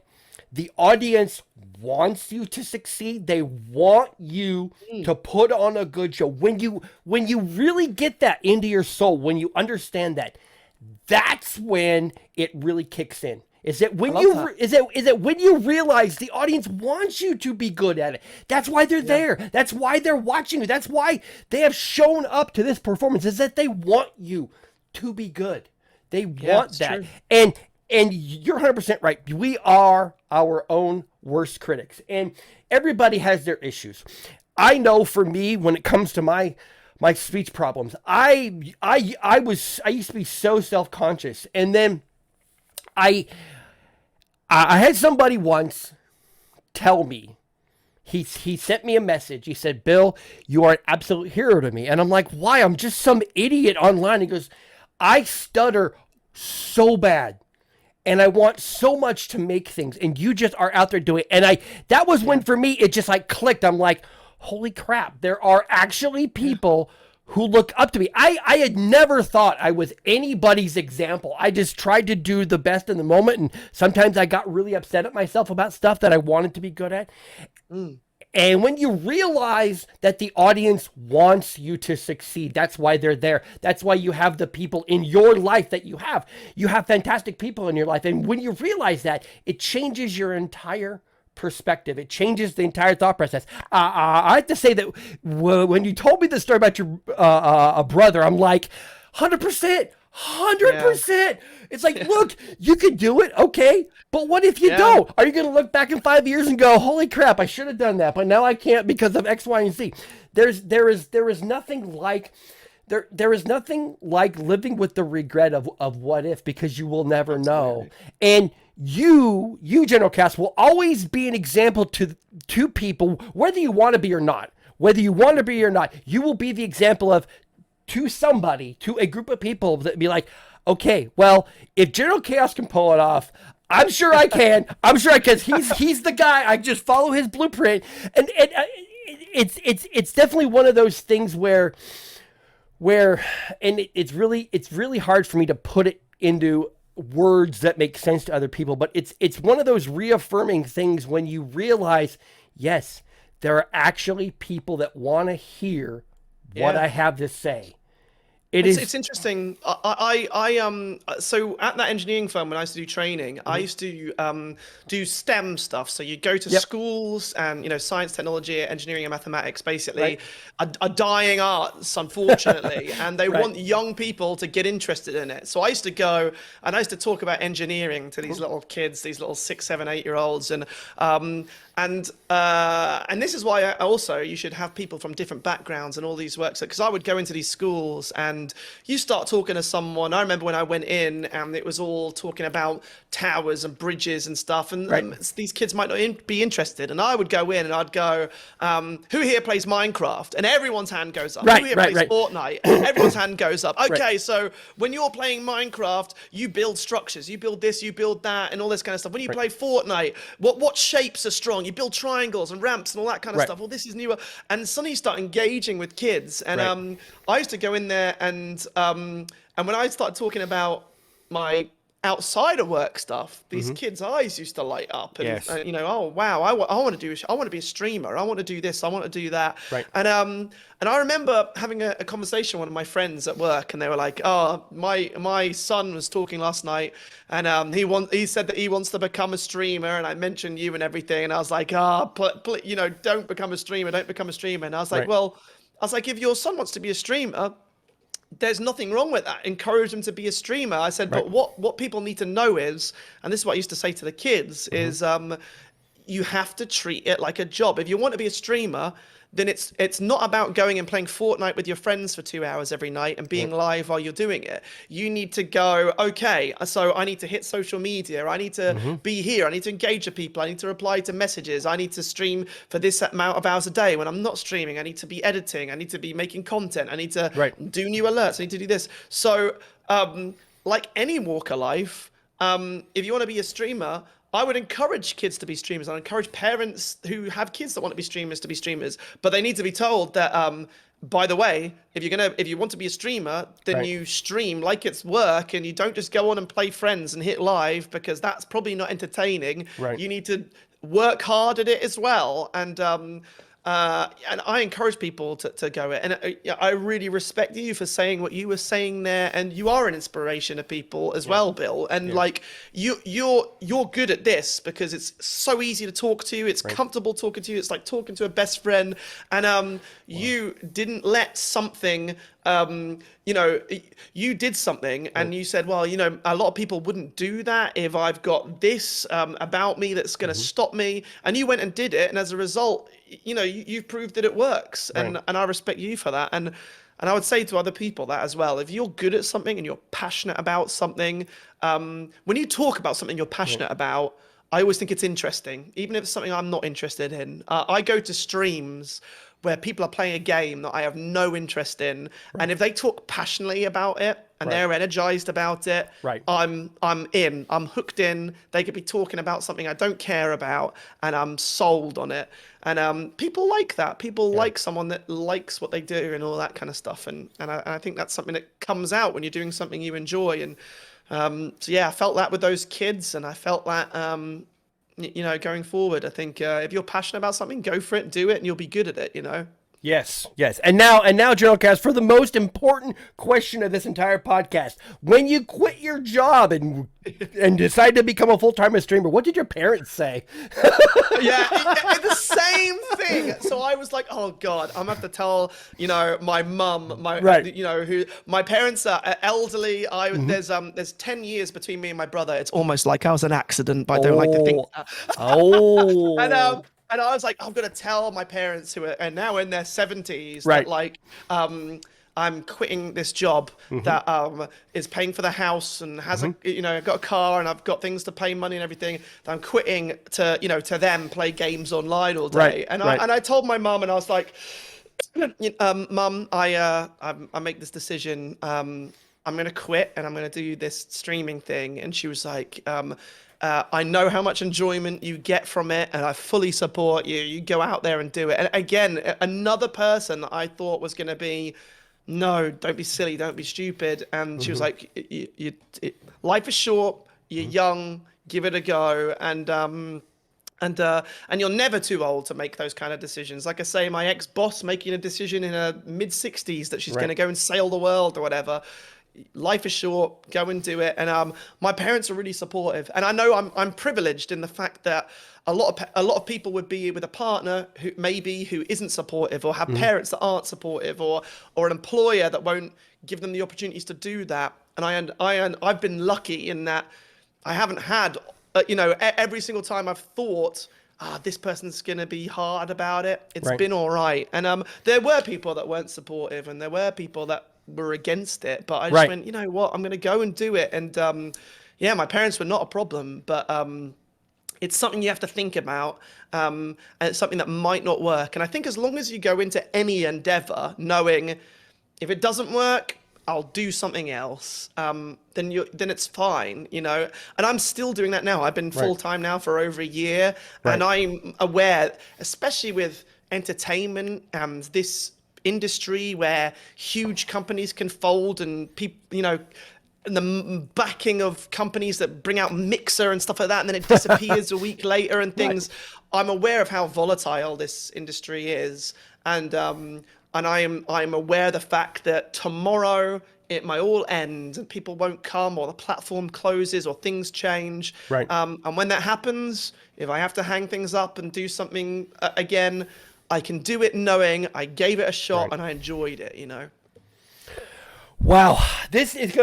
the audience wants you to succeed, they want you to put on a good show. When you really get that into your soul, when you understand that, that's when it really kicks in. Is it when you realize the audience wants you to be good at it? That's why they're there. That's why they're watching you. That's why they have shown up to this performance, is that they want you to be good. They want that. True. And you're 100% right. We are our own worst critics. And everybody has their issues. I know for me, when it comes to my speech problems, I used to be so self-conscious. And then I had somebody once tell me, he sent me a message. He said, "Bill, you are an absolute hero to me." And I'm like, "Why? I'm just some idiot online." He goes, "I stutter so bad, and I want so much to make things, and you just are out there doing it." And that was when for me it just like clicked. I'm like, holy crap, there are actually people who look up to me. I had never thought I was anybody's example. I just tried to do the best in the moment, and sometimes I got really upset at myself about stuff that I wanted to be good at. And when you realize that the audience wants you to succeed, that's why they're there. That's why you have the people in your life that you have. You have fantastic people in your life. And when you realize that, it changes your entire perspective. It changes the entire thought process. I have to say that when you told me the story about your brother, I'm like, 100%. 100%. It's like, look, you could do it. Okay. But what if you don't? Are you going to look back in 5 years and go, holy crap, I should have done that, but now I can't because of X, Y, and Z. There is nothing like living with the regret of what if, because you will never know. And you, General Kaos, will always be an example to people, whether you want to be or not. Whether you want to be or not, you will be the example of, to somebody, to a group of people that be like, okay, well, if General Kaos can pull it off, I'm sure I can. I'm sure I can. He's the guy. I just follow his blueprint, and it's definitely one of those things where it's really hard for me to put it into words that make sense to other people. But it's one of those reaffirming things when you realize, yes, there are actually people that want to hear what I have to say. It's interesting. So at that engineering firm, when I used to do training, I used to do STEM stuff. So you go to schools and, science, technology, engineering, and mathematics, basically are dying arts, unfortunately, and they want young people to get interested in it. So I used to go and I used to talk about engineering to these little kids, these little 6, 7, 8-year-olds, and this is why you should have people from different backgrounds and all these works, because I would go into these schools and you start talking to someone. I remember when I went in and it was all talking about towers and bridges and stuff, and these kids might not be interested, and I would go in and I'd go, who here plays Minecraft? And everyone's hand goes up. Who here plays Fortnite? Everyone's hand goes up. Okay, so when you're playing Minecraft, you build structures, you build this, you build that, and all this kind of stuff. When you play Fortnite, what shapes are strong? You build triangles and ramps and all that kind of stuff. Well, this is newer. And suddenly you start engaging with kids. And I used to go in there and And when I started talking about my outside of work stuff, these kids' eyes used to light up, and Yes. oh wow, I want to be a streamer. I want to do this. I want to do that. Right. And I remember having a conversation with one of my friends at work, and they were like, "Oh, my son was talking last night, and he said that he wants to become a streamer, and I mentioned you and everything, and I was like, don't become a streamer, don't become a streamer." And I was like, Right. well, if your son wants to be a streamer, there's nothing wrong with that. Encourage them to be a streamer. I said, but what people need to know is, and this is what I used to say to the kids, is you have to treat it like a job. If you want to be a streamer, then it's not about going and playing Fortnite with your friends for 2 hours every night and being live while you're doing it. You need to go, okay, so I need to hit social media. I need to be here. I need to engage with people. I need to reply to messages. I need to stream for this amount of hours a day. When I'm not streaming, I need to be editing. I need to be making content. I need to do new alerts. I need to do this. So like any walk of life, if you want to be a streamer, I would encourage kids to be streamers. I encourage parents who have kids that want to be streamers, but they need to be told that, by the way, if you want to be a streamer, then you stream like it's work, and you don't just go on and play friends and hit live, because that's probably not entertaining. Right. You need to work hard at it as well. And I encourage people to go it. And I really respect you for saying what you were saying there. And you are an inspiration to people as well, Bill. And like you're good at this because it's so easy to talk to. It's comfortable talking to you. It's like talking to a best friend. And you didn't let something. You did something and you said, well, a lot of people wouldn't do that if I've got this about me that's going to stop me. And you went and did it. And as a result, you've proved that it works. And I respect you for that. And I would say to other people that as well, if you're good at something and you're passionate about something, when you talk about something you're passionate about, I always think it's interesting, even if it's something I'm not interested in. I go to streams where people are playing a game that I have no interest in. And if they talk passionately about it and they're energized about it, I'm in, I'm hooked in. They could be talking about something I don't care about and I'm sold on it. And people like that. People like someone that likes what they do and all that kind of stuff. And I think that's something that comes out when you're doing something you enjoy. And I felt that with those kids, and I felt that going forward. I think if you're passionate about something, go for it, do it, and you'll be good at it. Yes. And now, General Kaos, for the most important question of this entire podcast, when you quit your job and decided to become a full-time streamer, what did your parents say? The same thing. So I was like, oh God, I'm gonna have to tell, my mum, who my parents are elderly. There's 10 years between me and my brother. It's almost like I was an accident, but I don't like to think that. And I was like, I'm going to tell my parents who are now in their 70s that like, I'm quitting this job that is paying for the house and has I've got a car and I've got things to pay money and everything. That I'm quitting to them play games online all day. And I told my mum, and I was like, Mum, I make this decision. I'm going to quit and I'm going to do this streaming thing. And she was like, I know how much enjoyment you get from it, and I fully support you. You go out there and do it. And again, another person that I thought was going to be, no, don't be silly, don't be stupid. And she was like, life is short. You're young. Give it a go. And you're never too old to make those kind of decisions. Like I say, my ex-boss making a decision in her mid-60s that she's going to go and sail the world or whatever. Life is short, go and do it. And my parents are really supportive, and I know I'm privileged in the fact that a lot of people would be with a partner who isn't supportive, or have parents that aren't supportive, or an employer that won't give them the opportunities to do that. And I've been lucky in that I haven't had every single time I've thought, this person's going to be hard about it. It's been all right. And there were people that weren't supportive, and there were people that were against it, but I just went, you know what, I'm going to go and do it. And my parents were not a problem, but it's something you have to think about, and it's something that might not work. And I think as long as you go into any endeavor knowing if it doesn't work, I'll do something else, then it's fine, And I'm still doing that now. I've been full-time now for over a year, and I'm aware, especially with entertainment and this industry where huge companies can fold and people, and the backing of companies that bring out Mixer and stuff like that, and then it disappears a week later and things. Right. I'm aware of how volatile this industry is, and I'm aware of the fact that tomorrow it might all end and people won't come, or the platform closes, or things change. Right. And when that happens, if I have to hang things up and do something again, I can do it knowing I gave it a shot and I enjoyed it. Wow, this is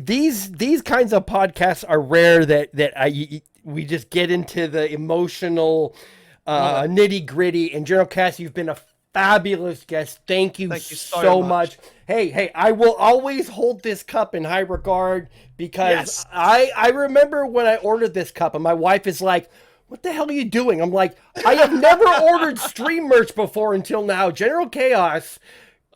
these kinds of podcasts are rare that we just get into the emotional nitty gritty. And General Kaos, you've been a fabulous guest. Thank you so much. Hey, I will always hold this cup in high regard because I remember when I ordered this cup and my wife is like, "What the hell are you doing?" I'm like, "I have never ordered stream merch before until now." General Kaos.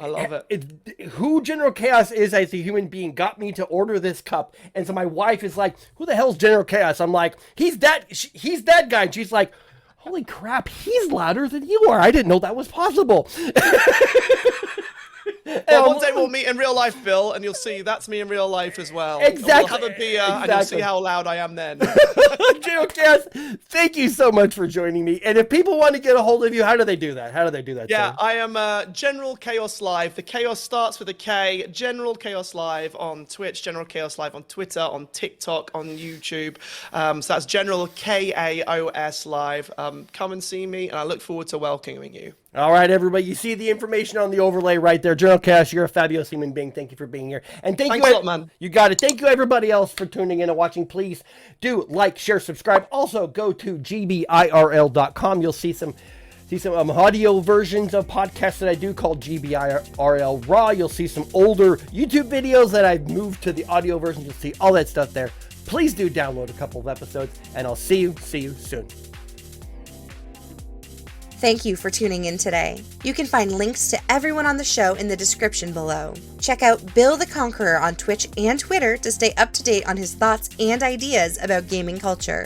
I love it. Who General Kaos is as a human being got me to order this cup. And so my wife is like, "Who the hell's General Kaos?" I'm like, he's that guy. And she's like, "Holy crap, he's louder than you are. I didn't know that was possible." Well, one day we'll meet in real life, Bill, and you'll see that's me in real life as well. Exactly. We'll have a beer, and you'll see how loud I am then. General Kaos, thank you so much for joining me. And if people want to get a hold of you, how do they do that? Yeah, I am General Kaos Live. The Chaos starts with a K. General Kaos Live on Twitch, General Kaos Live on Twitter, on TikTok, on YouTube. So that's General Kaos Live. Come and see me, and I look forward to welcoming you. All right, everybody. You see the information on the overlay right there. General Kaos, you're a fabulous human being. Thank you for being here. And thanks a lot, man. You got it. Thank you, everybody else, for tuning in and watching. Please do like, share, subscribe. Also, go to GBIRL.com. You'll see some audio versions of podcasts that I do called GBIRL Raw. You'll see some older YouTube videos that I've moved to the audio version. You'll see all that stuff there. Please do download a couple of episodes, and I'll see you soon. Thank you for tuning in today. You can find links to everyone on the show in the description below. Check out Bill the Conqueror on Twitch and Twitter to stay up to date on his thoughts and ideas about gaming culture.